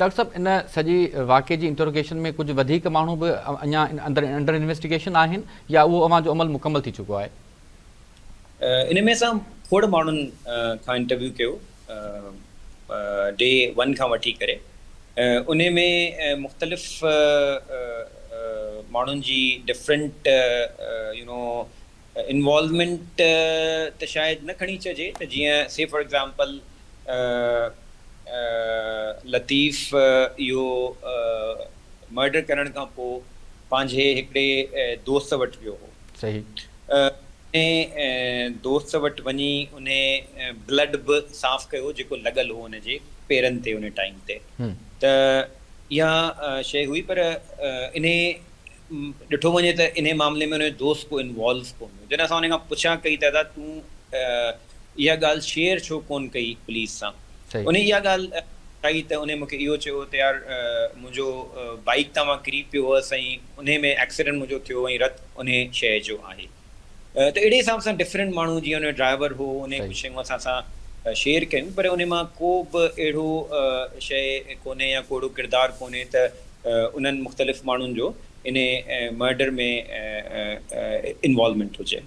Doctor साहब, इन सॼी वाक़े जी इंटरोगेशन में कुछ वधीक माण्हू बि अञा अंडर इन्वेस्टिगेशन आहिनि या उहो अवां जो अमल मुकम्मल थी चुको आहे? इन में असां खोड़ माण्हुनि खां इंटरव्यू कयो डे 1 खां वठी करे। उन में मुख़्तलिफ़ माण्हुनि जी डिफरेंट इन्वॉल्वमेंट त शायदि न खणी चइजे त जीअं से फॉर एग्ज़ाम्पल लतीफ़ इहो मर्डर करण खां पोइ पंहिंजे हिकिड़े दोस्त वटि वियो हो। सही। दोस्त वटि वञी उन ब्लड बि साफ़ कयो जेको लॻल हो हुनजे पेरनि ते उन टाइम ते। त इहा शइ हुई, पर इन ॾिठो वञे त इन मामले में उन दोस्त को इन्वॉल्व कोन हुयो। जॾहिं असां उन खां पुछा कई त दादा तूं इहा ॻाल्हि शेयर छो कोन कई पुलिस सां, उन इहा ॻाल्हि कई त उन मूंखे इहो चयो त यार मुंहिंजो बाइक तां मां किरी पियो हुअसि ऐं उन में एक्सीडेंट मुंहिंजो थियो ऐं रत उन शइ जो आहे। त अहिड़े हिसाब सां डिफरेंट माण्हू, जीअं उन ड्राइवर हो, उन कुझु शयूं असां सां शेयर कयूं, पर उन मां को बि अहिड़ो शइ कोन्हे या को किरदारु कोन्हे त उन्हनि मुख़्तलिफ़ माण्हुनि जो इन मर्डर में इन्वॉल्वमेंट हुजे।